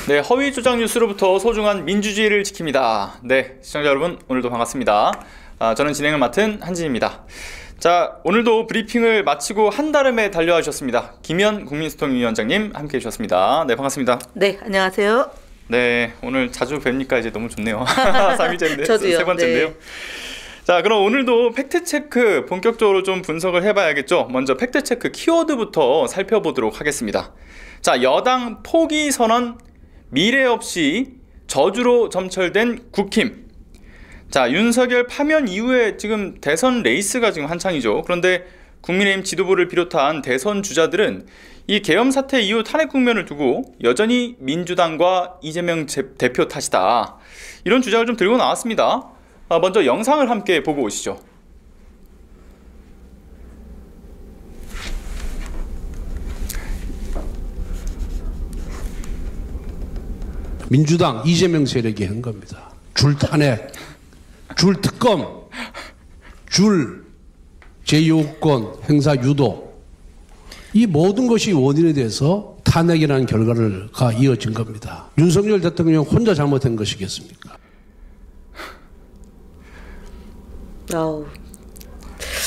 네, 허위 조작 뉴스로부터 소중한 민주주의를 지킵니다. 네, 시청자 여러분, 오늘도 반갑습니다. 저는 진행을 맡은 한진입니다. 자, 오늘도 브리핑을 마치고 한달음에 달려와 주셨습니다. 김현 국민소통위원장님 함께 해주셨습니다. 네, 반갑습니다. 네, 안녕하세요. 네, 오늘 자주 뵈니까 이제 너무 좋네요. 3일째인데, 저도요. 세 번째인데요. 네. 자, 그럼 오늘도 팩트체크 본격적으로 좀 분석을 해봐야겠죠. 먼저 팩트체크 키워드부터 살펴보도록 하겠습니다. 자, 여당 포기 선언 미래 없이 저주로 점철된 국힘. 자, 윤석열 파면 이후에 지금 대선 레이스가 지금 한창이죠. 그런데 국민의힘 지도부를 비롯한 대선 주자들은 이 계엄 사태 이후 탄핵 국면을 두고 여전히 민주당과 이재명 대표 탓이다, 이런 주장을 좀 들고 나왔습니다. 먼저 영상을 함께 보고 오시죠. 민주당 이재명 세력이 한 겁니다. 줄 탄핵, 줄 특검, 줄 제2호권 행사 유도, 이 모든 것이 원인에 대해서 탄핵이라는 결과가 이어진 겁니다. 윤석열 대통령 혼자 잘못한 것이겠습니까?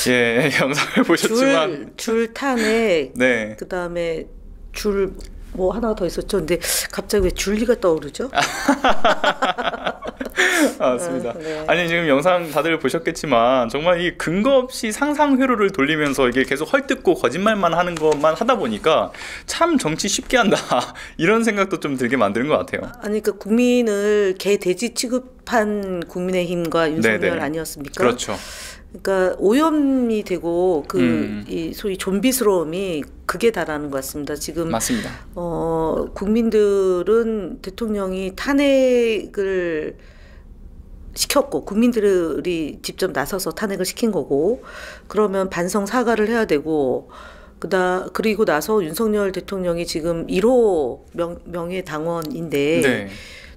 예, 영상을 보셨지만 줄 탄핵, 네. 그 다음에 줄 뭐 하나 더 있었죠. 근데 갑자기 왜 줄리가 떠오르죠? 맞습니다. 네. 아니, 지금 영상 다들 보셨겠지만 정말 이 근거 없이 상상 회로를 돌리면서 이게 계속 헐뜯고 거짓말만 하는 것만 하다 보니까 참 정치 쉽게 한다 이런 생각도 좀 들게 만드는 것 같아요. 아니, 그 국민을 개 돼지 취급한 국민의힘과 윤석열 네네. 아니었습니까? 그렇죠. 그러니까 오염이 되고 이 소위 좀비스러움이 극에 달하는 것 같습니다. 지금 맞습니다. 국민들은 대통령이 탄핵을 시켰고 국민들이 직접 나서서 탄핵을 시킨 거고, 그러면 반성 사과를 해야 되고, 그리고 나서 윤석열 대통령이 지금 1호 명예당원인데 네.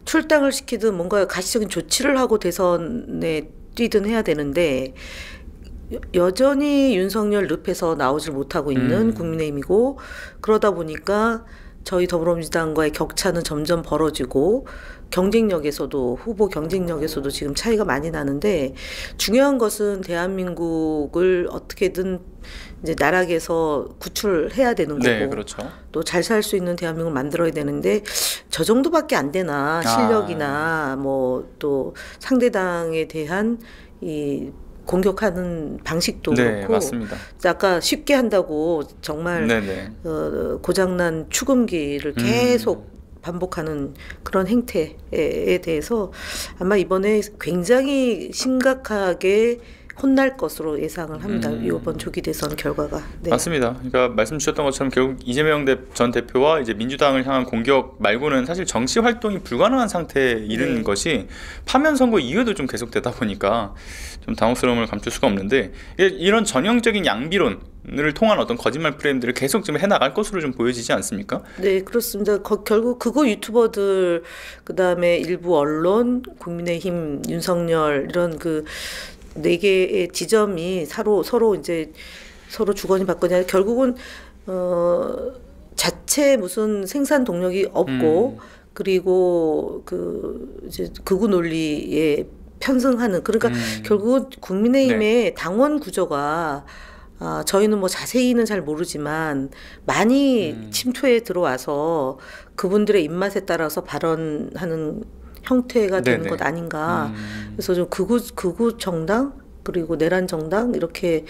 출당을 시키든 뭔가 가시적인 조치를 하고 대선에 뛰든 해야 되는데 여전히 윤석열 늪에서 나오질 못하고 있는 국민의힘이고, 그러다 보니까 저희 더불어민주당과의 격차는 점점 벌어지고 경쟁력에서도, 후보 경쟁력에서도 지금 차이가 많이 나는데, 중요한 것은 대한민국을 어떻게든 이제 나락에서 구출해야 되는 거고, 네, 그렇죠. 또 잘 살 수 있는 대한민국을 만들어야 되는데 저 정도밖에 안 되나, 실력이나 뭐 또 상대당에 대한 이 공격하는 방식도 네, 그렇고. 맞습니다. 아까 쉽게 한다고 정말 고장난 추금기를 계속 반복하는 그런 행태에 대해서 아마 이번에 굉장히 심각하게 혼날 것으로 예상을 합니다. 이번 조기 대선 결과가. 네. 맞습니다. 그러니까 말씀 주셨던 것처럼 결국 이재명 전 대표와 이제 민주당을 향한 공격 말고는 사실 정치 활동이 불가능한 상태에 이르는 것이 파면 선거 이후에도 좀 계속되다 보니까 좀 당혹스러움을 감출 수가 없는데, 이런 전형적인 양비론을 통한 어떤 거짓말 프레임들을 계속 좀 해나갈 것으로 좀 보여지지 않습니까? 네, 그렇습니다. 결국 그거 유튜버들, 그 다음에 일부 언론, 국민의힘, 윤석열, 이런 그 네 개의 지점이 서로 이제 서로 주거니 받거니, 결국은 자체 무슨 생산 동력이 없고, 그리고 그 이제 극우 논리에 편승하는, 그러니까 결국은 국민의힘의 당원 구조가 저희는 뭐 자세히는 잘 모르지만 많이 침투해 들어와서 그분들의 입맛에 따라서 발언하는 형태가 되는 것 아닌가. 그래서 좀 극우 정당, 그리고 내란 정당, 이렇게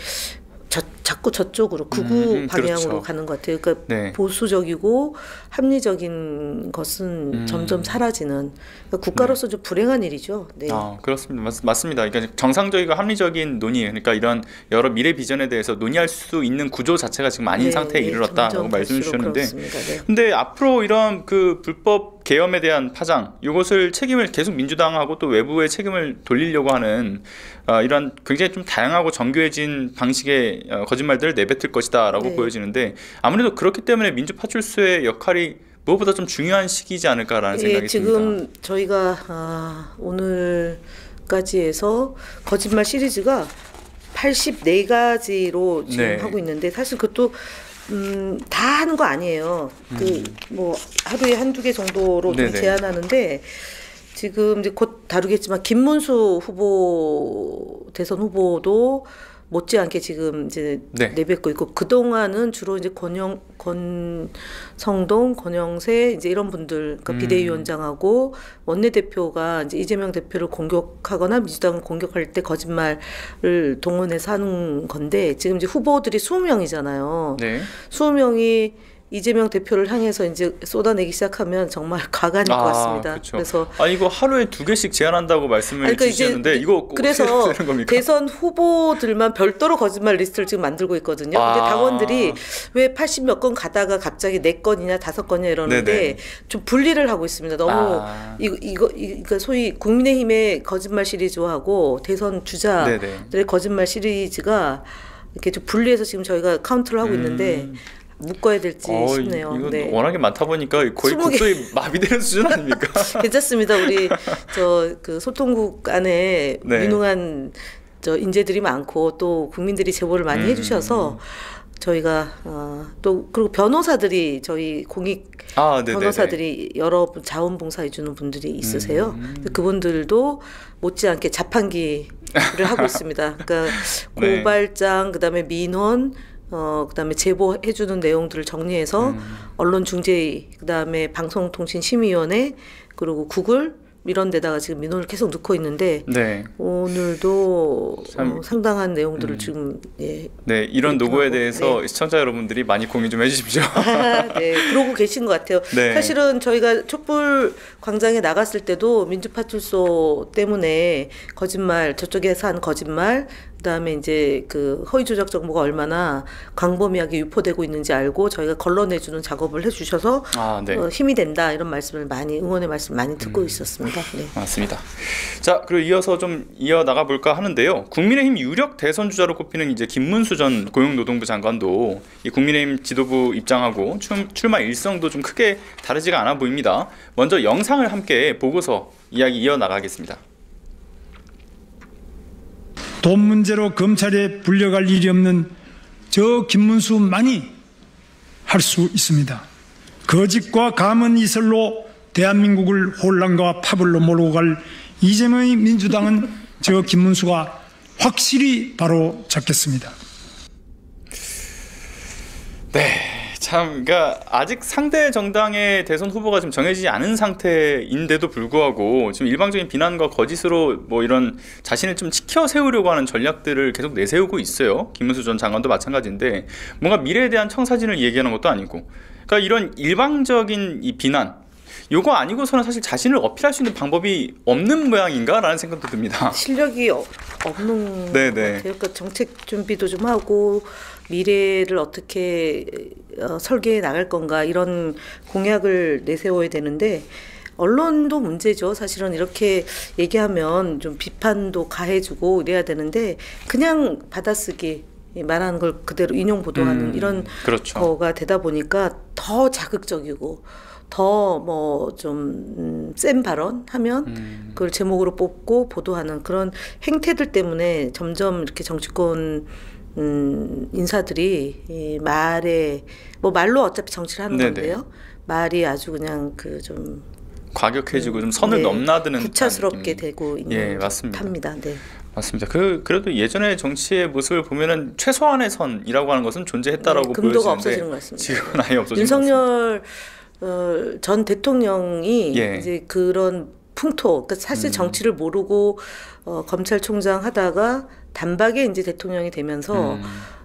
자꾸 저쪽으로 극우 방향으로 그렇죠. 가는 것 같아요. 그러니까 보수적이고 합리적인 것은 점점 사라지는, 그러니까 국가로서 좀 불행한 일이죠. 네. 그렇습니다. 맞습니다. 그러니까 정상적이고 합리적인 논의, 그러니까 이런 여러 미래 비전에 대해서 논의할 수 있는 구조 자체가 지금 아닌 상태에 이르렀다고 말씀 주셨는데, 근데 앞으로 이런 그 불법 계엄에 대한 파장, 이것을 책임을 계속 민주당하고 또 외부의 책임을 돌리려고 하는 이런 굉장히 좀 다양하고 정교해진 방식의 거짓말들을 내뱉을 것이다 라고 보여지는데, 아무래도 그렇기 때문에 민주파출소의 역할이 무엇보다 좀 중요한 시기이지 않을까라는 생각이 지금 듭니다. 지금 저희가 오늘까지 해서 거짓말 시리즈가 84가지로 지금 하고 있는데, 사실 그것도 다 하는 거 아니에요. 그 뭐 하루에 한두 개 정도로 좀 네네. 제한하는데 지금 이제 곧 다루겠지만 김문수 후보 대선 후보도 못지않게 지금 이제 네. 내뱉고 있고 그동안은 주로 이제 권성동, 권영세 이제 이런 분들 그러니까 비대위원장하고 원내대표가 이제 이재명 대표를 공격하거나 민주당을 공격할 때 거짓말을 동원해서 하는 건데 지금 이제 후보들이 20명이잖아요. 네. 20명이 이재명 대표를 향해서 이제 쏟아내기 시작하면 정말 가관일 것 같습니다. 그쵸. 그래서 이거 하루에 2개씩 제한한다고 말씀을 그러니까 주셨는데 이거 그래서 어떻게 되는 겁니까? 대선 후보들만 별도로 거짓말 리스트를 지금 만들고 있거든요. 근데 당원들이 왜 80몇 건 가다가 갑자기 4건이냐 5건이냐 이러는데 네네. 좀 분리를 하고 있습니다. 너무 이거 소위 국민의힘의 거짓말 시리즈하고 대선 주자들의 네네. 거짓말 시리즈가 이렇게 좀 분리해서 지금 저희가 카운트를 하고 있는데 묶어야 될지 싶네요. 이거 네. 워낙에 많다 보니까 거의 20개. 국도에 마비되는 수준 아닙니까? 괜찮습니다. 우리 저 그 소통국 안에 네. 유능한 저 인재들이 많고 또 국민들이 제보를 많이 해주셔서 저희가 또 그리고 변호사들이 저희 공익 네네네. 변호사들이 여러 자원봉사해 주는 분들이 있으세요. 그분들도 못지않게 자판기를 하고 있습니다. 그러니까 네. 고발장 그다음에 민원 그다음에 제보해 주는 내용들을 정리해서 언론중재위 그다음에 방송통신심의위원회 그리고 구글 이런 데다가 지금 민원을 계속 넣고 있는데 네. 오늘도 참, 상당한 내용들을 지금 예. 네, 이런 노고에 하고, 대해서 네. 시청자 여러분들이 많이 공유 좀 해주십시오. 네, 그러고 계신 것 같아요. 네. 사실은 저희가 촛불 광장에 나갔을 때도 민주파출소 때문에 거짓말, 저쪽에서 한 거짓말, 그다음에 이제 그 허위 조작 정보가 얼마나 광범위하게 유포되고 있는지 알고 저희가 걸러내주는 작업을 해주셔서 네. 힘이 된다 이런 말씀을 많이 응원의 말씀 많이 듣고 있었습니다. 네. 맞습니다. 자, 그리고 이어서 좀 이어 나가 볼까 하는데요. 국민의힘 유력 대선 주자로 꼽히는 이제 김문수 전 고용노동부 장관도 이 국민의힘 지도부 입장하고 출마 일성도 좀 크게 다르지가 않아 보입니다. 먼저 영상을 함께 보고서 이야기 이어 나가겠습니다. 돈 문제로 검찰에 불려갈 일이 없는 저 김문수만이 할 수 있습니다. 거짓과 감언 이설로 대한민국을 혼란과 파벌로 몰고 갈 이재명의 민주당은 저 김문수가 확실히 바로 잡겠습니다. 네, 참, 그러니까 아직 상대 정당의 대선 후보가 지금 정해지지 않은 상태인데도 불구하고 지금 일방적인 비난과 거짓으로 뭐 이런 자신을 좀 치켜 세우려고 하는 전략들을 계속 내세우고 있어요. 김문수 전 장관도 마찬가지인데 뭔가 미래에 대한 청사진을 얘기하는 것도 아니고, 그러니까 이런 일방적인 이 비난. 요거 아니고서는 사실 자신을 어필할 수 있는 방법이 없는 모양인가라는 생각도 듭니다. 실력이 없는 네네. 것 같아요. 그러니까 정책 준비도 좀 하고 미래를 어떻게 설계해 나갈 건가 이런 공약을 내세워야 되는데 언론도 문제죠. 사실은 이렇게 얘기하면 좀 비판도 가해주고 이래야 되는데 그냥 받아쓰기 말하는 걸 그대로 인용 보도하는 이런 그렇죠. 거가 되다 보니까 더 자극적이고 더 뭐 좀 센 발언 하면 그걸 제목으로 뽑고 보도하는 그런 행태들 때문에 점점 이렇게 정치권 인사들이 이 말에 뭐 말로 어차피 정치를 하는 네네. 건데요. 말이 아주 그냥 그 좀 과격해지고 좀 선을 넘나드는 구차스럽게 듯한 되고 있는 예, 맞습니다. 듯합니다. 네. 맞습니다. 그래도 예전의 정치의 모습을 보면은 최소한의 선이라고 하는 것은 존재했다라고 네, 금도가 보여지는데 없어지는 것 같습니다. 지금은 아예 없어진 윤석열 전 대통령이 예. 이제 그런 풍토, 그러니까 사실 정치를 모르고 검찰총장 하다가 단박에 이제 대통령이 되면서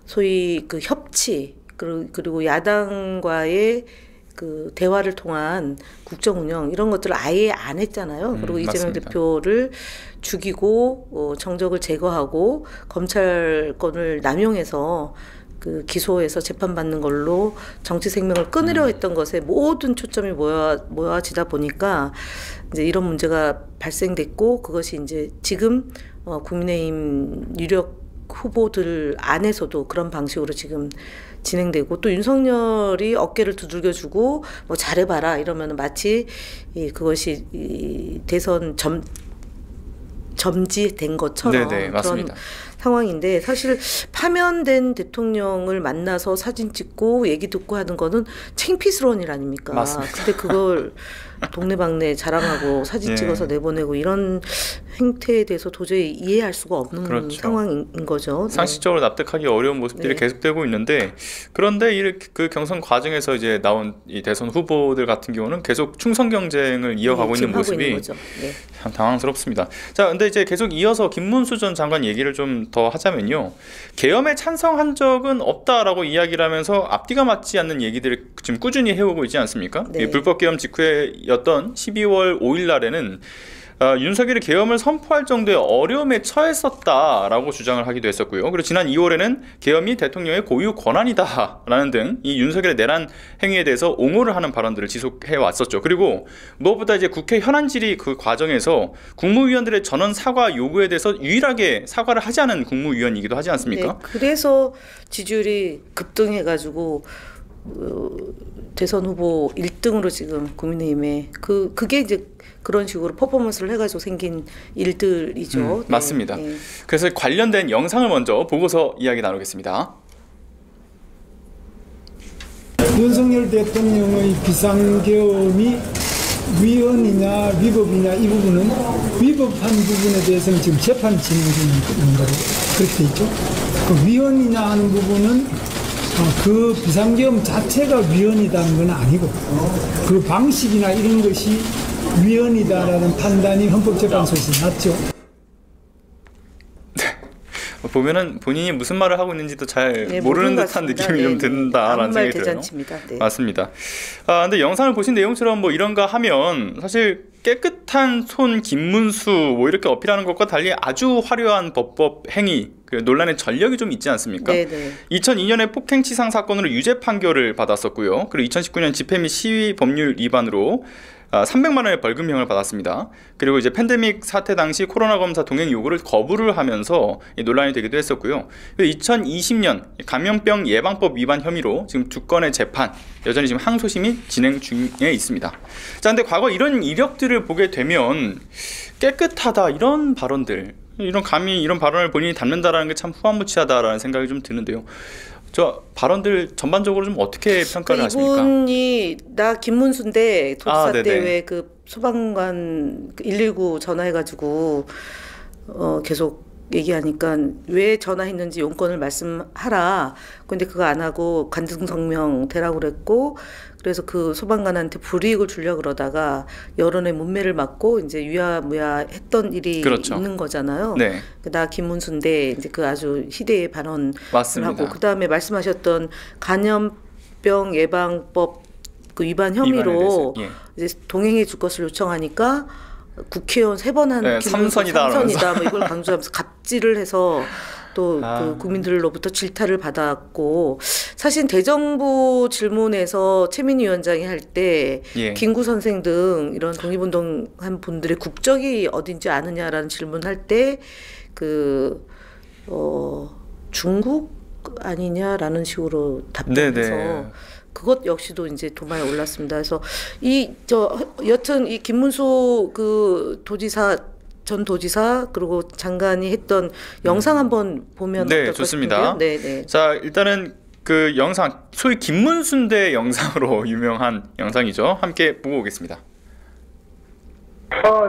소위 그 협치 그리고 야당과의 그 대화를 통한 국정 운영 이런 것들을 아예 안 했잖아요. 그리고 이재명 맞습니다. 대표를 죽이고 정적을 제거하고 검찰권을 남용해서 그 기소해서 재판받는 걸로 정치 생명을 끊으려 했던 것에 모든 초점이 모아지다 보니까 이제 이런 문제가 발생됐고 그것이 이제 지금 국민의힘 유력 후보들 안에서도 그런 방식으로 지금 진행되고 또 윤석열이 어깨를 두들겨주고 뭐 잘해봐라 이러면 마치 그것이 이 대선 점지된 것처럼 네네, 맞습니다. 상황인데 사실 파면된 대통령을 만나서 사진 찍고 얘기 듣고 하는 거는 창피스러운 일 아닙니까? 맞습니다. 근데 그걸 동네방네 자랑하고 사진 예. 찍어서 내보내고 이런 행태에 대해서 도저히 이해할 수가 없는 그렇죠. 상황인 거죠. 네. 상식적으로 납득하기 어려운 모습들이 네. 계속되고 있는데 그런데 그 경선 과정에서 이제 나온 이 대선 후보들 같은 경우는 계속 충성 경쟁을 이어가고 있는 지금 하고 있는 모습이 거죠. 네. 참 당황스럽습니다. 자, 근데 이제 계속 이어서 김문수 전 장관 얘기를 좀 더 하자면요. 계엄에 찬성한 적은 없다라고 이야기를 하면서 앞뒤가 맞지 않는 얘기들을 지금 꾸준히 해오고 있지 않습니까? 네. 이 불법 계엄 직후였던 12월 5일 날에는 윤석열이 계엄을 선포할 정도의 어려움에 처했었다라고 주장을 하기도 했었고요. 그리고 지난 2월에는 계엄이 대통령의 고유 권한이다라는 등 이 윤석열의 내란 행위에 대해서 옹호를 하는 발언들을 지속해 왔었죠. 그리고 무엇보다 이제 국회 현안 질의 그 과정에서 국무위원들의 전원 사과 요구에 대해서 유일하게 사과를 하지 않은 국무위원이기도 하지 않습니까? 네, 그래서 지지율이 급등해가지고 대선 후보 1등으로 지금 국민의힘에 그게 이제 그런 식으로 퍼포먼스를 해가지고 생긴 일들이죠. 네, 맞습니다. 네. 그래서 관련된 영상을 먼저 보고서 이야기 나누겠습니다. 윤석열 대통령의 비상계엄이 위헌이냐 위법이냐 이 부분은 위법한 부분에 대해서는 지금 재판 진행 중인 거로 그렇게 돼 있죠. 그 위헌이냐 하는 부분은 그 비상계엄 자체가 위헌이다는 건 아니고 그 방식이나 이런 것이 위헌이다라는 판단이 헌법재판소에서 났죠. 보면은 본인이 무슨 말을 하고 있는지도 잘 네, 모르는 모르는 듯한 것 같습니다. 느낌이 좀 네, 네. 든다라는 아무 말 생각이 들어요. 대잔치입니다. 네. 맞습니다. 근데 영상을 보신 내용처럼 뭐 이런가 하면 사실 깨끗한 손 김문수 뭐 이렇게 어필하는 것과 달리 아주 화려한 법법 행위 논란의 전력이 좀 있지 않습니까? 네네. 2002년에 폭행치상 사건으로 유죄 판결을 받았었고요. 그리고 2019년 집회 및 시위 법률 위반으로 300만 원의 벌금형을 받았습니다. 그리고 이제 팬데믹 사태 당시 코로나 검사 동행 요구를 거부를 하면서 논란이 되기도 했었고요. 2020년 감염병 예방법 위반 혐의로 지금 2건의 재판 여전히 지금 항소심이 진행 중에 있습니다. 자, 근데 과거 이런 이력들을 보게 되면 깨끗하다 이런 발언들, 감히 이런 발언을 본인이 담는다라는 게 참 후한무치하다라는 생각이 좀 드는데요. 저 발언들 전반적으로 좀 어떻게 평가를 하십니까? 이분이 나 김문수인데 도지사 때 네네. 왜 그 소방관 119 전화해가지고 계속 얘기하니까 왜 전화했는지 용건을 말씀하라. 근데 그거 안 하고 간증성명 대라고 그랬고 그래서 그 소방관한테 불이익을 주려고 그러다가 여론의 문매를 맞고 이제 유야무야 했던 일이 그렇죠. 있는 거잖아요. 네. 나 김문수인데 이제 그 아주 희대의 발언을 맞습니다. 하고 그다음에 말씀하셨던 감염병 예방법 그 위반 혐의로 예. 이제 동행해 줄 것을 요청하니까 국회의원 3번 한 네, 삼선이다 뭐 이걸 강조하면서 갑질을 해서 또 그 국민들로부터 질타를 받았고 사실 대정부 질문에서 최민희 위원장이 할 때 예. 김구 선생 등 이런 독립운동한 분들의 국적이 어딘지 아느냐라는 질문할 때 중국 아니냐라는 식으로 답변해서 네네. 그것 역시도 이제 도마에 올랐습니다. 그래서 여튼 이 김문수 그 전 도지사 그리고 장관이 했던 영상 한번 보면 네, 어떨까 좋습니다. 싶은데요. 네, 네. 자, 일단은 그 영상 소위 김문순대 영상으로 유명한 영상이죠. 함께 보고 오겠습니다.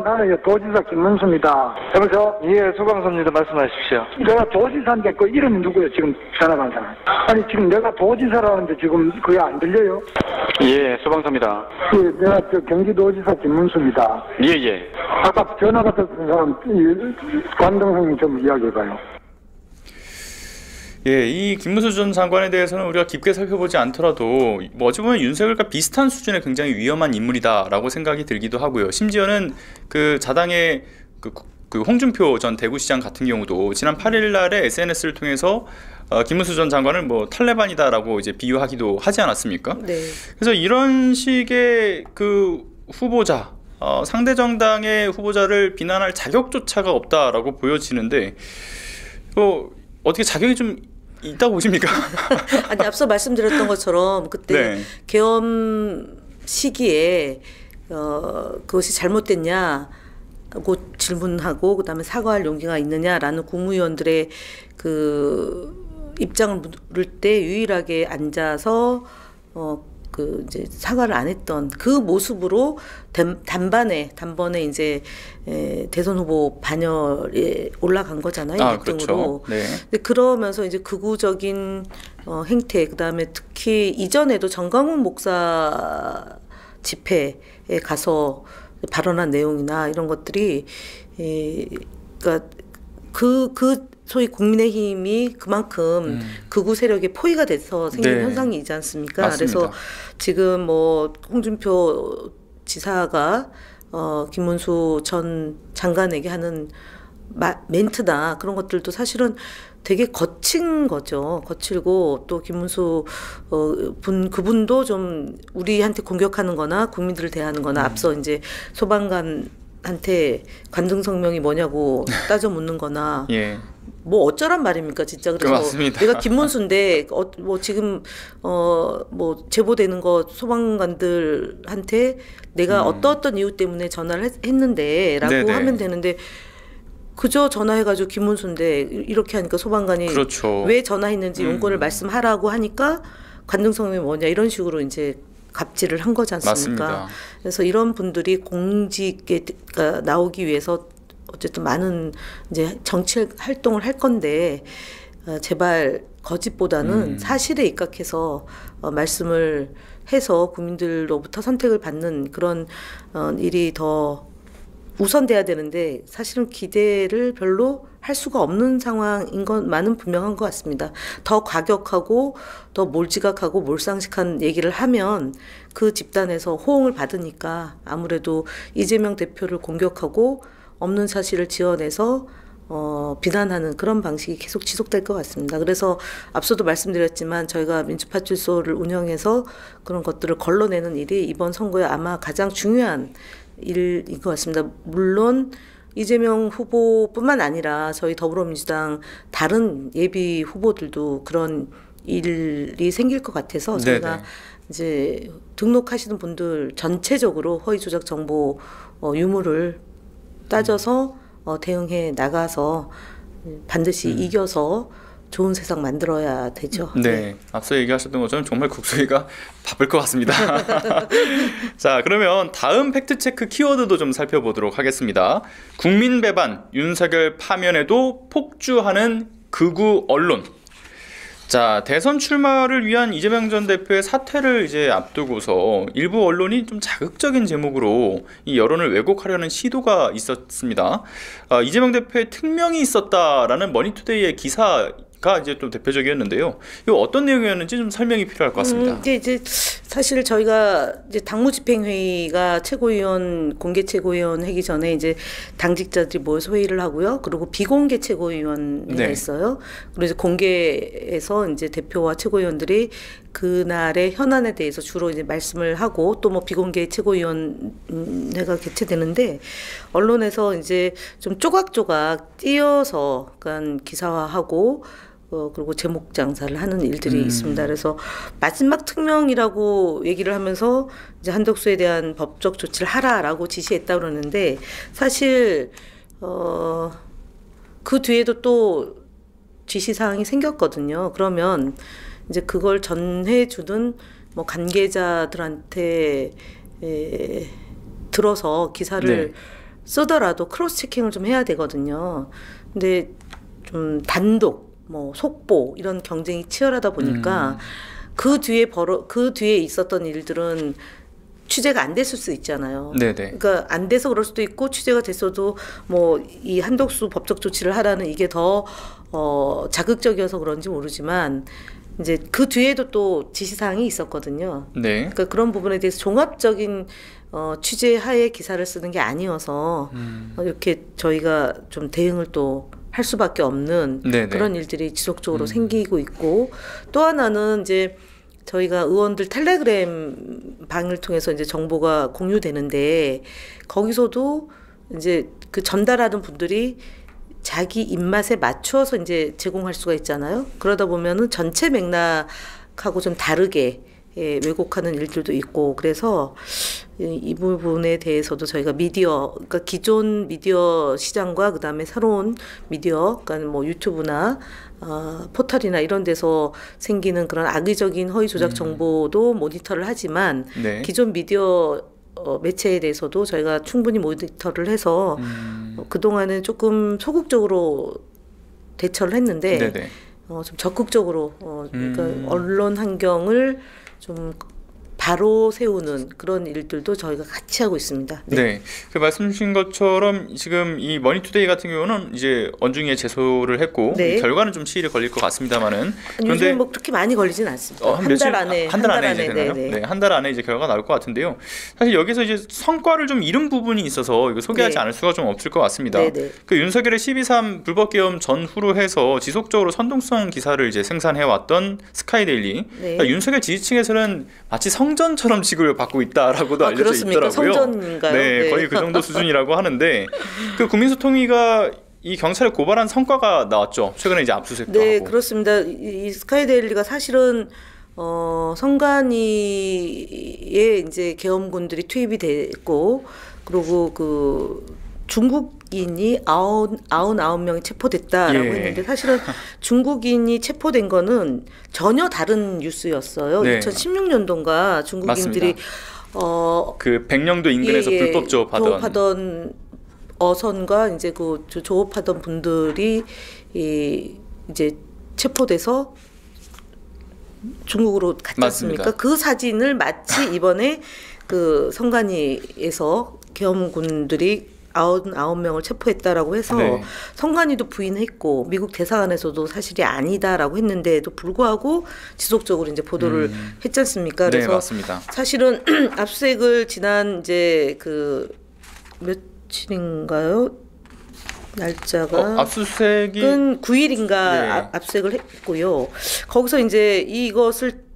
나는 도지사 김문수입니다. 여보세요? 예, 소방서입니다. 말씀하십시오. 내가 도지사인데 그 이름이 누구예요? 지금 전화 간 사람. 아니 지금 내가 도지사라는데 지금 그게 안 들려요? 예, 소방서입니다. 예, 내가 경기도지사 김문수입니다. 예, 예. 아까 전화 받았던 사람 관동생님 좀 이야기해봐요. 예, 이 김문수 전 장관에 대해서는 우리가 깊게 살펴보지 않더라도 뭐 어찌 보면 윤석열과 비슷한 수준의 굉장히 위험한 인물이다라고 생각이 들기도 하고요. 심지어는 그 자당의 그 홍준표 전 대구시장 같은 경우도 지난 8일 날에 SNS를 통해서 김문수 전 장관을 뭐 탈레반이다라고 이제 비유하기도 하지 않았습니까? 네. 그래서 이런 식의 그 후보자 상대 정당의 후보자를 비난할 자격조차가 없다라고 보여지는데 어떻게 자격이 좀 있다고 보십니까? 아니 앞서 말씀드렸던 것처럼 그때 네. 계엄 시기에 그것이 잘못됐냐 질문하고 그다음에 사과할 용기가 있느냐라는 국무위원들의 그 입장을 물을 때 유일하게 앉아서 그 이제 사과를 안 했던 그 모습으로 단번에 이제 대선 후보 반열에 올라간 거잖아요. 1등으로. 그렇죠. 네. 근데 그러면서 이제 극우적인 행태, 그다음에 특히 이전에도 정강훈 목사 집회에 가서 발언한 내용이나 이런 것들이 그러니까 그 소위 국민의힘이 그만큼 극우 세력의 포위가 돼서 생긴 네. 현상이지 않습니까? 맞습니다. 그래서 지금 뭐 홍준표 지사가 김문수 전 장관에게 하는 멘트나 그런 것들도 사실은 되게 거친 거죠. 거칠고 또 김문수 그분도 좀 우리한테 공격하는 거나 국민들을 대하는 거나 앞서 이제 소방관한테 관등 성명이 뭐냐고 따져 묻는 거나 예. 뭐 어쩌란 말입니까 진짜. 그래서 맞습니다. 내가 김문수인데 뭐 지금 뭐 제보되는 거 소방관들한테 내가 어떤 이유 때문에 전화를 했는데라고 네네. 하면 되는데 그저 전화해가지고 김문수인데 이렇게 하니까 소방관이 그렇죠. 왜 전화했는지 용건을 말씀하라고 하니까 관등성명이 뭐냐 이런 식으로 이제 갑질을 한 거지 않습니까? 맞습니다. 그래서 이런 분들이 공직에 나오기 위해서 어쨌든 많은 이제 정치 활동을 할 건데 제발 거짓보다는 사실에 입각해서 말씀을 해서 국민들로부터 선택을 받는 그런 일이 더 우선돼야 되는데 사실은 기대를 별로 할 수가 없는 상황인 것만은 분명한 것 같습니다. 더 과격하고 더 몰지각하고 몰상식한 얘기를 하면 그 집단에서 호응을 받으니까 아무래도 이재명 대표를 공격하고 없는 사실을 지어내서 비난하는 그런 방식이 계속 지속될 것 같습니다. 그래서 앞서도 말씀드렸지만 저희가 민주파출소를 운영해서 그런 것들을 걸러내는 일이 이번 선거에 아마 가장 중요한 일인 것 같습니다. 물론 이재명 후보뿐만 아니라 저희 더불어민주당 다른 예비 후보들도 그런 일이 생길 것 같아서 저희가 네네. 이제 등록하시는 분들 전체적으로 허위 조작 정보 유무를 따져서 대응해 나가서 반드시 이겨서 좋은 세상 만들어야 되죠. 네. 앞서 얘기하셨던 것처럼 정말 국소위가 바쁠 것 같습니다. 자, 그러면 다음 팩트체크 키워드도 좀 살펴보도록 하겠습니다. 국민 배반, 윤석열 파면에도 폭주하는 극우 언론. 자, 대선 출마를 위한 이재명 전 대표의 사퇴를 이제 앞두고서 일부 언론이 좀 자극적인 제목으로 이 여론을 왜곡하려는 시도가 있었습니다. 이재명 대표의 특명이 있었다라는 머니투데이의 기사가 이제 좀 대표적이었는데요. 이거 어떤 내용이었는지 좀 설명이 필요할 것 같습니다. 이제 사실 저희가 이제 당무집행회의가 최고위원 공개 최고위원 하기 전에 이제 당직자들이 모여서 회의를 하고요. 그리고 비공개 최고위원회가 네. 있어요. 그리고 이제 공개에서 이제 대표와 최고위원들이 그날의 현안에 대해서 주로 이제 말씀을 하고 또 뭐 비공개 최고위원회가 개최되는데 언론에서 이제 좀 조각조각 띄어서 약간 기사화하고 그리고 제목 장사를 하는 일들이 있습니다. 그래서 마지막 특명이라고 얘기를 하면서 이제 한덕수에 대한 법적 조치를 하라라고 지시했다 그러는데 사실 그 뒤에도 또 지시 사항이 생겼거든요. 그러면 이제 그걸 전해주는 뭐 관계자들한테 들어서 기사를 네. 쓰더라도 크로스 체킹을 좀 해야 되거든요. 근데 좀 단독 뭐 속보 이런 경쟁이 치열하다 보니까 그 뒤에 있었던 일들은 취재가 안 됐을 수 있잖아요. 네네. 그러니까 안 돼서 그럴 수도 있고 취재가 됐어도 뭐 이 한덕수 법적 조치를 하라는 이게 더 자극적이어서 그런지 모르지만 이제 그 뒤에도 또 지시사항이 있었거든요. 네. 그러니까 그런 부분에 대해서 종합적인 취재하에 기사를 쓰는 게 아니어서 이렇게 저희가 좀 대응을 또 할 수밖에 없는 네네. 그런 일들이 지속적으로 생기고 있고 또 하나는 이제 저희가 의원들 텔레그램 방을 통해서 이제 정보가 공유되는데 거기서도 이제 그 전달하는 분들이 자기 입맛에 맞추어서 이제 제공할 수가 있잖아요. 그러다 보면은 전체 맥락하고 좀 다르게 왜곡하는 일들도 있고 그래서 이 부분에 대해서도 저희가 미디어, 그러니까 기존 미디어 시장과 그다음에 새로운 미디어, 그러니까 뭐 유튜브나 포털이나 이런 데서 생기는 그런 악의적인 허위 조작 정보도 모니터를 하지만 네. 기존 미디어 매체에 대해서도 저희가 충분히 모니터를 해서 그동안은 조금 소극적으로 대처를 했는데 네네. 좀 적극적으로 그러니까 언론 환경을 좀 바로 세우는 그런 일들도 저희가 같이 하고 있습니다. 네. 네, 그 말씀 주신 것처럼 지금 이 머니투데이 같은 경우는 이제 언중에 제소를 했고 네. 결과는 좀 시일이 걸릴 것 같습니다만은 요즘에 뭐 그렇게 많이 걸리진 않습니다. 한 달 안에 한 달 안에 이제 되나요? 네. 네, 한 달 안에 이제 결과가 나올 것 같은데요. 사실 여기서 이제 성과를 좀 잃은 부분이 있어서 이거 소개하지 네. 않을 수가 좀 없을 것 같습니다. 네. 그 윤석열의 12.3 불법 계엄 전후로 해서 지속적으로 선동성 기사를 이제 생산해 왔던 스카이데일리. 네. 그러니까 윤석열 지지층에서는 마치 성전처럼 취급을 받고 있다라고도 알려져 그렇습니까? 있더라고요. 성전인가요? 네, 거의 그 정도 수준이라고 하는데 그 국민소통위가 이 경찰에 고발한 성과가 나왔죠. 최근에 이제 압수수색도 네, 하고. 그렇습니다. 이 스카이데일리가 사실은 선관위에 이제 계엄군들이 투입이 됐고 그리고 그 중국인이 99명이 체포됐다라고 예. 했는데 사실은 중국인이 체포된 거는 전혀 다른 뉴스였어요. 네. 2016년도인가 중국인들이 그 백령도 인근에서 불법 조업하던 어선과 이제 그 조업하던 분들이 이제 체포돼서 중국으로 갔지 맞습니다. 않습니까? 그 사진을 마치 이번에 그 선관위에서 계엄군들이 99명을 체포했다라고 해서 네. 선관위도 부인했고 미국 대사관에서도 사실이 아니다라고 했는데도 불구하고 지속적으로 이제 보도를 했지 않습니까? 네, 그래서 맞습니다. 사실은 압수수색을 지난 이제 그 며칠인가요? 날짜가 압수수색이 9일인가 네. 압수수색을 했고요. 거기서 이제 이것을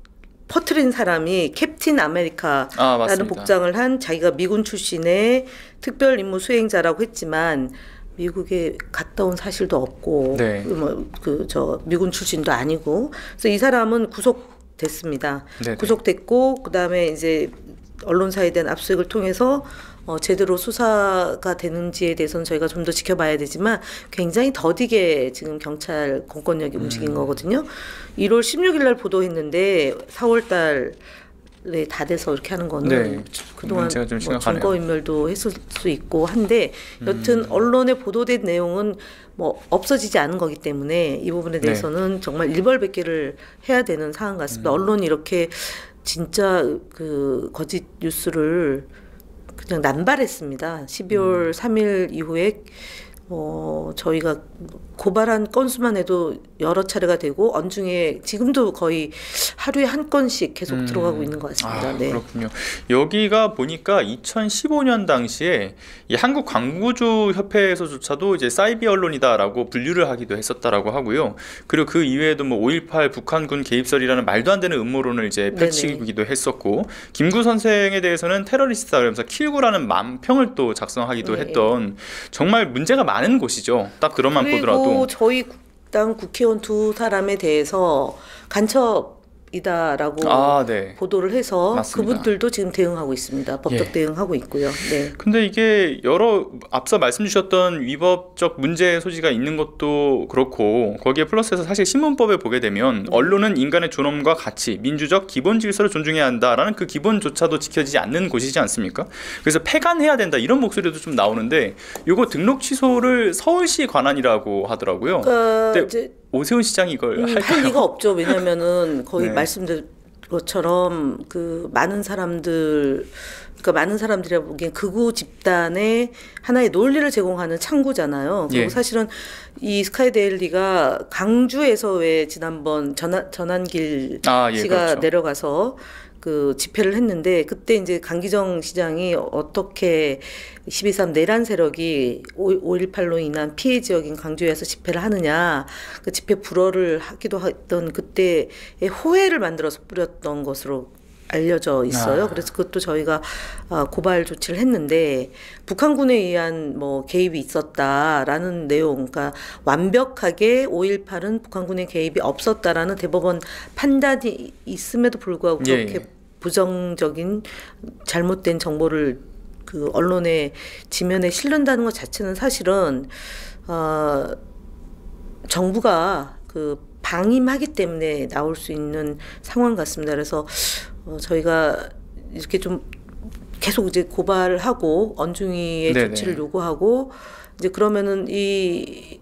퍼뜨린 사람이 캡틴 아메리카라는 맞습니다. 복장을 한 자기가 미군 출신의 특별 임무 수행자라고 했지만 미국에 갔다 온 사실도 없고 네. 미군 출신도 아니고 그래서 이 사람은 구속됐습니다. 네네. 구속됐고 그다음에 이제 언론사에 대한 압수수색을 통해서 제대로 수사가 되는지에 대해서는 저희가 좀 더 지켜봐야 되지만 굉장히 더디게 지금 경찰 공권력이 움직인 거거든요. 1월 16일 날 보도했는데 4월 달에 다 돼서 이렇게 하는 거는 네. 그동안 문제가 좀 뭐 심각하네요. 증거인멸도 했을 수 있고 한데 여튼 언론에 보도된 내용은 뭐 없어지지 않은 거기 때문에 이 부분에 대해서는 정말 일벌백계를 해야 되는 상황 같습니다. 언론이 이렇게 진짜 그 거짓 뉴스를 그냥 남발했습니다. 12월 3일 이후에 저희가 고발한 건수만 해도 여러 차례가 되고 언중에 지금도 거의 하루에 한 건씩 계속 들어가고 있는 것 같습니다. 네. 그렇군요. 여기가 보니까 2015년 당시에 이 한국광고주협회에서조차도 이제 사이비 언론이다라고 분류를 하기도 했었다라고 하고요. 그리고 그 이외에도 뭐 5.18 북한군 개입설이라는 말도 안 되는 음모론을 이제 펼치기도 했었고 김구 선생에 대해서는 테러리스트다 그러면서 킬구라는 만평을 또 작성하기도 했던 정말 문제가 많은 곳이죠. 딱 그런만 보더라도. 그리고 저희 당 국회의원 두 사람에 대해서 간첩이다라고 보도를 해서 맞습니다. 그분들도 지금 대응하고 있습니다. 법적 대응하고 있고요. 네. 근데 이게 여러 앞서 말씀 주셨던 위법적 문제 소지가 있는 것도 그렇고 거기에 플러스해서 사실 신문법에 보게 되면 언론은 인간의 존엄과 가치, 민주적 기본 질서를 존중해야 한다라는 그 기본조차도 지켜지지 않는 곳이지 않습니까? 그래서 폐간해야 된다 이런 목소리도 좀 나오는데 이거 등록 취소를 서울시 관한이라고 하더라고요. 근데 오세훈 시장이 이걸 할까요? 할 리가 없죠. 왜냐면은 거의 네. 말씀드린 것처럼 그 많은 사람들이 보기엔 극우 집단의 하나의 논리를 제공하는 창구잖아요. 그리고 사실은 이 스카이데일리가 강주에서 왜 지난번 전한길 씨가 그렇죠. 내려가서 그 집회를 했는데 그때 이제 강기정 시장이 어떻게 12.3 내란 세력이 5.18로 인한 피해 지역인 강주에서 집회를 하느냐 그 집회 불허를 하기도 했던 그때의 호해를 만들어서 뿌렸던 것으로 알려져 있어요. 그래서 그것도 저희가 고발 조치를 했는데 북한군에 의한 뭐 개입이 있었다라는 내용, 그러니까 완벽하게 5.18은 북한군의 개입이 없었다라는 대법원 판단이 있음에도 불구하고 그렇게 부정적인 잘못된 정보를 그 언론의 지면에 실른다는 것 자체는 사실은 정부가 그 방임하기 때문에 나올 수 있는 상황 같습니다. 그래서 저희가 이렇게 좀 계속 이제 고발하고 언중위의 조치를 요구하고 이제 그러면은 이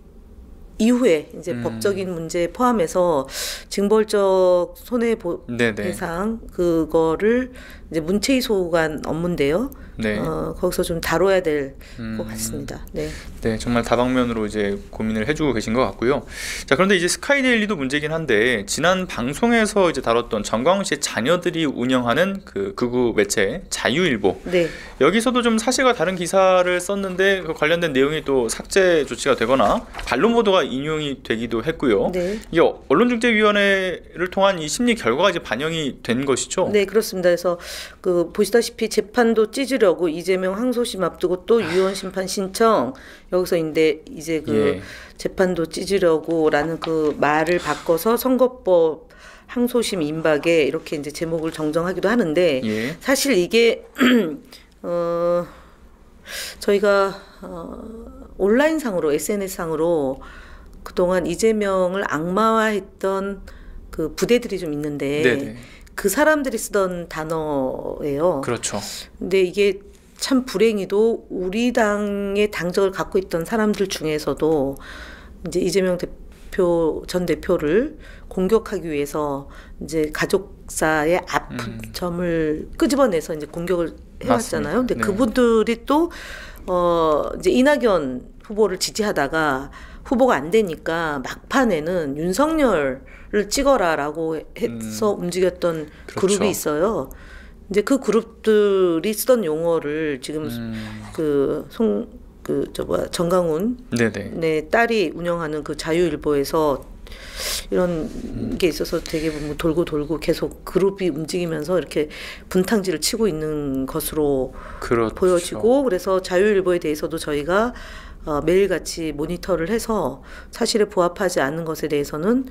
이후에 이제 법적인 문제 포함해서 징벌적 손해배상 그거를 이제 문체위소관 업무인데요. 거기서 좀 다뤄야 될 것 같습니다. 네, 정말 다방면으로 이제 고민을 해주고 계신 것 같고요. 자, 그런데 이제 스카이데일리도 문제긴 한데 지난 방송에서 이제 다뤘던 정광훈 씨의 자녀들이 운영하는 그 극우 매체 자유일보, 여기서도 좀 사실과 다른 기사를 썼는데 그 관련된 내용이 또 삭제 조치가 되거나 반론 보도가 인용이 되기도 했고요. 이게 언론중재위원회를 통한 이 심리 결과가 이제 반영이 된 것이죠? 네, 그렇습니다. 그래서 그 보시다시피 재판도 찢으려고 이재명 항소심 앞두고 또 유언 심판 신청, 여기서 이제 그 재판도 찢으려고라는 그 말을 바꿔서 선거법 항소심 임박에 이렇게 이제 제목을 정정하기도 하는데 사실 이게 저희가 온라인상으로 SNS상으로 그동안 이재명을 악마화했던 그 부대들이 좀 있는데 그 사람들이 쓰던 단어예요. 그렇죠. 근데 이게 참 불행히도 우리 당의 당적을 갖고 있던 사람들 중에서도 이제 이재명 전 대표를 공격하기 위해서 이제 가족사의 아픈 점을 끄집어내서 이제 공격을 해왔잖아요. 근데 그분들이 또 이제 이낙연 후보를 지지하다가 후보가 안 되니까 막판에는 윤석열을 찍어라라고 해서 움직였던 그룹이 있어요. 이제 그 그룹들이 쓰던 용어를 지금 정강훈 네, 딸이 운영하는 그 자유일보에서 이런 게 있어서 되게 뭐 돌고 계속 그룹이 움직이면서 이렇게 분탕질을 치고 있는 것으로 보여지고, 그래서 자유일보에 대해서도 저희가 매일같이 모니터를 해서 사실에 부합하지 않는 것에 대해서는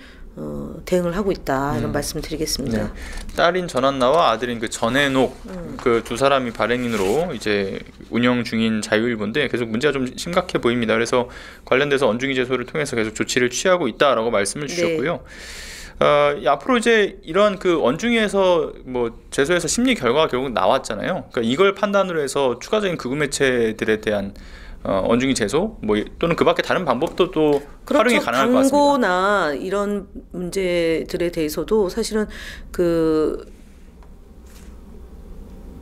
대응을 하고 있다, 이런 말씀드리겠습니다. 딸인 전한나와 아들인 그 전해녹 그 두 사람이 발행인으로 이제 운영 중인 자유일보인데 계속 문제가 좀 심각해 보입니다. 그래서 관련돼서 언중위 제소를 통해서 계속 조치를 취하고 있다라고 말씀을 주셨고요. 앞으로 이제 이런 그 언중위에서 뭐 제소에서 심리 결과가 결국 나왔잖아요. 그러니까 이걸 판단으로 해서 추가적인 극우 매체들에 대한 언중위 제소 뭐 또는 그 밖에 다른 방법도 또 활용이 가능할 것 같습니다. 광고나 이런 문제들에 대해서도 사실은 그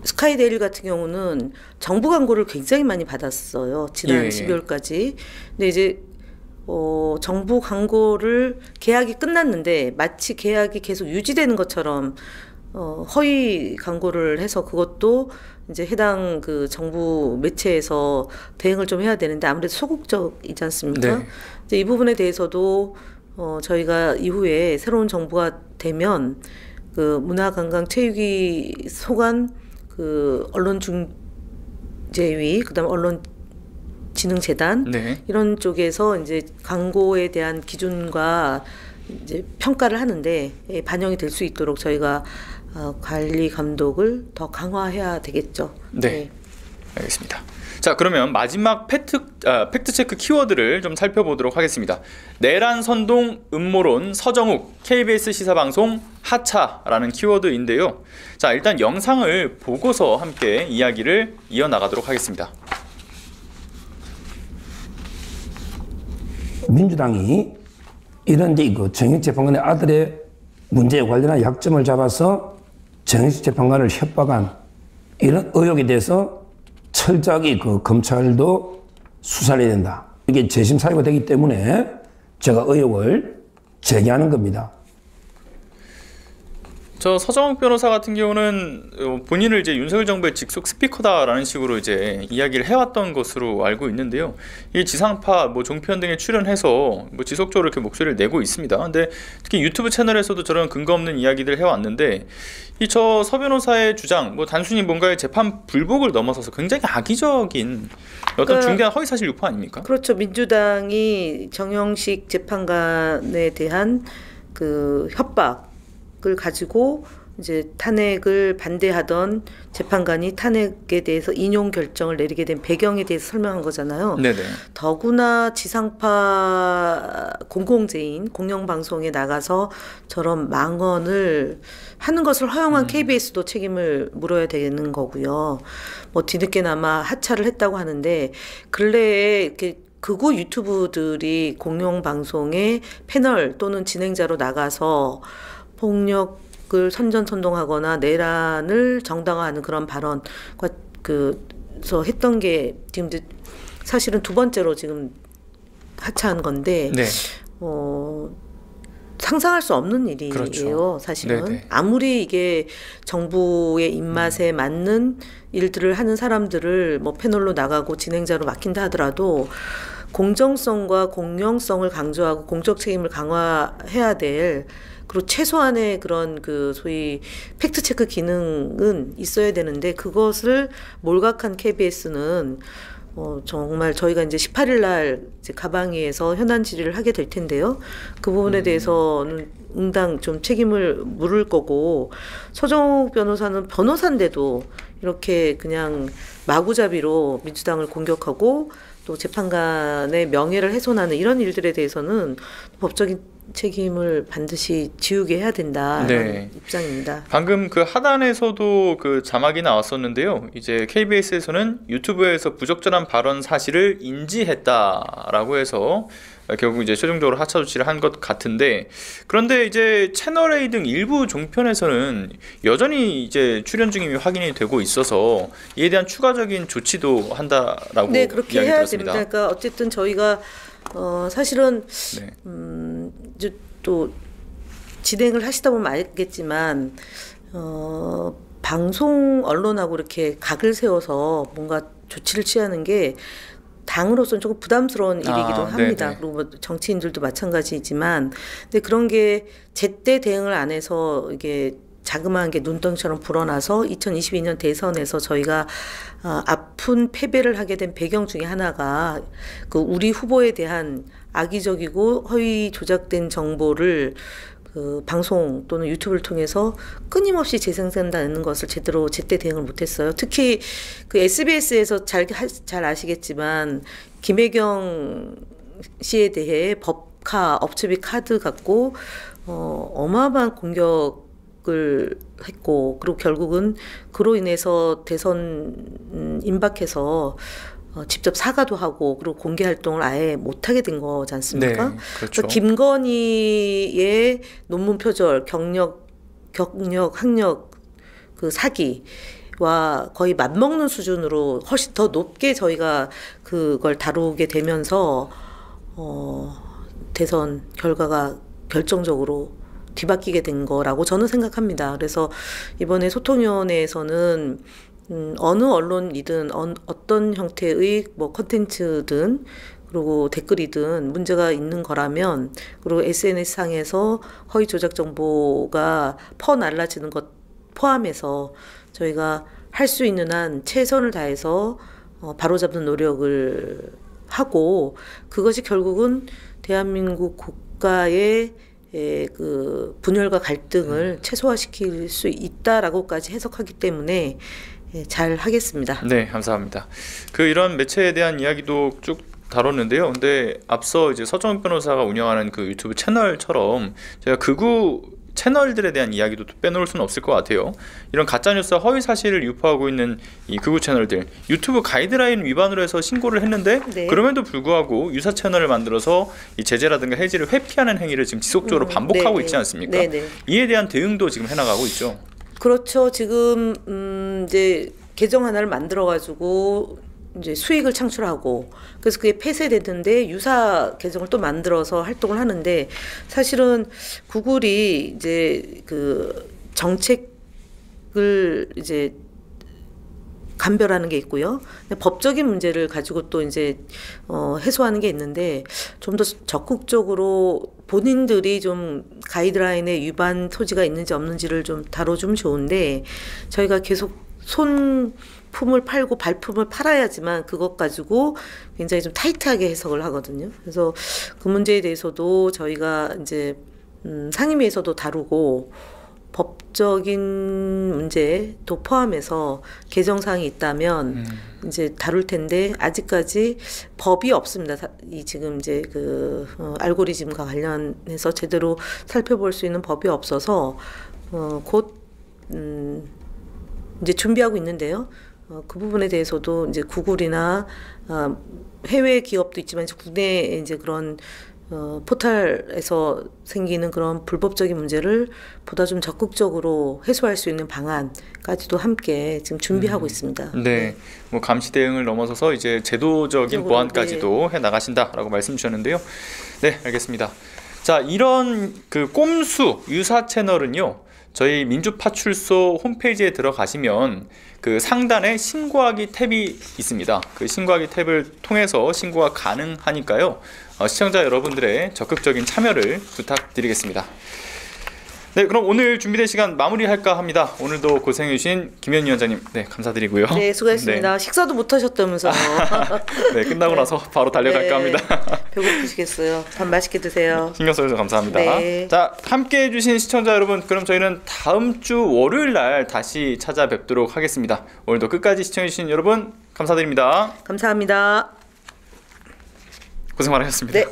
스카이데일 같은 경우는 정부 광고를 굉장히 많이 받았어요. 지난 12월까지. 근데 이제 정부 광고를 계약이 끝났는데 마치 계약이 계속 유지되는 것처럼 허위 광고를 해서 그것도 이제 해당 그 정부 매체에서 대응을 좀 해야 되는데 아무래도 소극적이지 않습니까? 이제 이 부분에 대해서도 저희가 이후에 새로운 정부가 되면 그 문화관광체육위 소관 그 언론중재위, 그다음 언론진흥재단 이런 쪽에서 이제 광고에 대한 기준과 이제 평가를 하는데 반영이 될 수 있도록 저희가 관리 감독을 더 강화해야 되겠죠. 알겠습니다. 자, 그러면 마지막 팩트체크 키워드를 좀 살펴보도록 하겠습니다. 내란 선동 음모론 서정욱 KBS 시사방송 하차라는 키워드인데요. 자, 일단 영상을 보고서 함께 이야기를 이어나가도록 하겠습니다. 민주당이 이런 그 정익 재판관의 아들의 문제에 관련한 약점을 잡아서 정익 재판관을 협박한 이런 의혹에 대해서 철저하게 그 검찰도 수사를 해야 된다. 이게 재심 사유가 되기 때문에 제가 의혹을 제기하는 겁니다. 저 서정욱 변호사 같은 경우는 본인을 이제 윤석열 정부의 직속 스피커다라는 식으로 이제 이야기를 해왔던 것으로 알고 있는데요. 이 지상파, 뭐 종편 등에 출연해서 뭐 지속적으로 이렇게 목소리를 내고 있습니다. 근데 특히 유튜브 채널에서도 저런 근거 없는 이야기들을 해왔는데 이 저 서 변호사의 주장, 뭐 단순히 뭔가의 재판 불복을 넘어서서 굉장히 악의적인 어떤 중대한 허위사실 유포 아닙니까? 그렇죠. 민주당이 정영식 재판관에 대한 그 협박을 가지고 이제 탄핵을 반대하던 재판관이 탄핵에 대해서 인용 결정을 내리게 된 배경에 대해서 설명한 거잖아요. 네네. 더구나 지상파 공공재인 공영방송에 나가서 저런 망언을 하는 것을 허용한 KBS도 책임을 물어야 되는 거고요. 뭐 뒤늦게나마 하차를 했다고 하는데 근래에 이렇게 극우 유튜브들이 공영방송에 패널 또는 진행자로 나가서 폭력을 선전선동하거나 내란을 정당화하는 그런 발언과 그서 했던 게 지금 사실은 두 번째로 지금 하차한 건데 네. 상상할 수 없는 일이에요. 그렇죠. 사실은. 네네. 아무리 이게 정부의 입맛에 맞는 일들을 하는 사람들을 뭐 패널로 나가고 진행자로 맡긴다 하더라도 공정성과 공영성을 강조하고 공적 책임을 강화해야 될 그리고 최소한의 그런 그 소위 팩트 체크 기능은 있어야 되는데 그것을 몰각한 KBS는 정말 저희가 이제 18일 날 이제 가방위에서 현안 질의를 하게 될 텐데요. 그 부분에 대해서는 응당 좀 책임을 물을 거고 서정욱 변호사는 변호사인데도 이렇게 그냥 마구잡이로 민주당을 공격하고 또 재판관의 명예를 훼손하는 이런 일들에 대해서는 법적인 책임을 반드시 지우게 해야 된다는 네. 입장입니다. 방금 그 하단에서도 그 자막이 나왔었는데요. 이제 KBS에서는 유튜브에서 부적절한 발언 사실을 인지했다라고 해서 결국 이제 최종적으로 하차 조치를 한 것 같은데 그런데 이제 채널 A 등 일부 종편에서는 여전히 이제 출연 중임이 확인이 되고 있어서 이에 대한 추가적인 조치도 한다라고 네, 그렇게 이야기 해야 들었습니다. 됩니다. 그러니까 어쨌든 저희가 사실은 네. 이제 또 진행을 하시다 보면 알겠지만 방송 언론하고 이렇게 각을 세워서 뭔가 조치를 취하는 게 당으로서는 조금 부담스러운 일이기도 합니다. 네네. 그리고 뭐 정치인들도 마찬가지지만, 근데 그런 게 제때 대응을 안 해서 이게 자그마한 게 눈덩이처럼 불어나서 2022년 대선에서 저희가 아픈 패배를 하게 된 배경 중에 하나가 그 우리 후보에 대한 악의적이고 허위 조작된 정보를 그 방송 또는 유튜브를 통해서 끊임없이 재생산한다는 것을 제대로 제때 대응을 못했어요. 특히 그 SBS에서 잘 아시겠지만 김혜경 씨에 대해 법카 업체비 카드 갖고 어마어마한 공격을 했고 그리고 결국은 그로 인해서 대선 임박해서 직접 사과도 하고 그리고 공개 활동을 아예 못하게 된 거지 않습니까? 네, 그렇죠. 김건희의 논문 표절, 경력, 학력, 그 사기와 거의 맞먹는 수준으로 훨씬 더 높게 저희가 그걸 다루게 되면서 대선 결과가 결정적으로 뒤바뀌게 된 거라고 저는 생각합니다. 그래서 이번에 소통위원회에서는 어느 언론이든 어떤 형태의 뭐 컨텐츠든 그리고 댓글이든 문제가 있는 거라면 그리고 SNS상에서 허위 조작 정보가 퍼날라지는 것 포함해서 저희가 할 수 있는 한 최선을 다해서 바로잡는 노력을 하고 그것이 결국은 대한민국 국가의 그 분열과 갈등을 최소화시킬 수 있다라고까지 해석하기 때문에 잘 하겠습니다. 네, 감사합니다. 그 이런 매체에 대한 이야기도 쭉 다뤘는데요. 근데 앞서 이제 서정욱 변호사가 운영하는 그 유튜브 채널처럼 제가 극우 채널들에 대한 이야기도 빼놓을 수는 없을 것 같아요. 이런 가짜뉴스와 허위 사실을 유포하고 있는 이 극우 채널들 유튜브 가이드라인 위반으로 해서 신고를 했는데 네. 그럼에도 불구하고 유사 채널을 만들어서 이 제재라든가 해지를 회피하는 행위를 지금 지속적으로 반복하고 네네. 있지 않습니까? 네네. 이에 대한 대응도 지금 해나가고 있죠. 그렇죠. 지금 이제 계정 하나를 만들어 가지고 이제 수익을 창출하고 그래서 그게 폐쇄됐는데 유사 계정을 또 만들어서 활동을 하는데 사실은 구글이 이제 그 정책을 이제 감별하는 게 있고요. 법적인 문제를 가지고 또 이제 해소하는 게 있는데 좀 더 적극적으로 본인들이 좀 가이드라인에 위반 소지가 있는지 없는지를 좀 다뤄주면 좋은데 저희가 계속 손품을 팔고 발품을 팔아야지만 그것 가지고 굉장히 좀 타이트하게 해석을 하거든요. 그래서 그 문제에 대해서도 저희가 이제 상임위에서도 다루고 법적인 문제도 포함해서 개정사항이 있다면 이제 다룰 텐데 아직까지 법이 없습니다. 이 지금 이제 그 알고리즘과 관련해서 제대로 살펴볼 수 있는 법이 없어서 곧 이제 준비하고 있는데요. 그 부분에 대해서도 이제 구글이나 해외 기업도 있지만 이제 국내 이제 그런 포털에서 생기는 그런 불법적인 문제를 보다 좀 적극적으로 해소할 수 있는 방안까지도 함께 지금 준비하고 있습니다. 네, 뭐 감시 대응을 넘어서서 이제 제도적인 보완까지도 네. 해 나가신다라고 말씀 주셨는데요. 네, 알겠습니다. 자, 이런 그 꼼수 유사 채널은요. 저희 민주파출소 홈페이지에 들어가시면 그 상단에 신고하기 탭이 있습니다. 그 신고하기 탭을 통해서 신고가 가능하니까요. 시청자 여러분들의 적극적인 참여를 부탁드리겠습니다. 네, 그럼 오늘 준비된 시간 마무리할까 합니다. 오늘도 고생해주신 김현 위원장님, 네, 감사드리고요. 네, 수고하셨습니다. 네. 식사도 못 하셨다면서요. 네, 끝나고 나서 바로 달려갈까 합니다. 배고프시겠어요. 밥 맛있게 드세요. 신경 써주셔서 감사합니다. 네. 자, 함께 해주신 시청자 여러분, 그럼 저희는 다음 주 월요일 날 다시 찾아뵙도록 하겠습니다. 오늘도 끝까지 시청해주신 여러분 감사드립니다. 감사합니다. 고생 많으셨습니다. 네.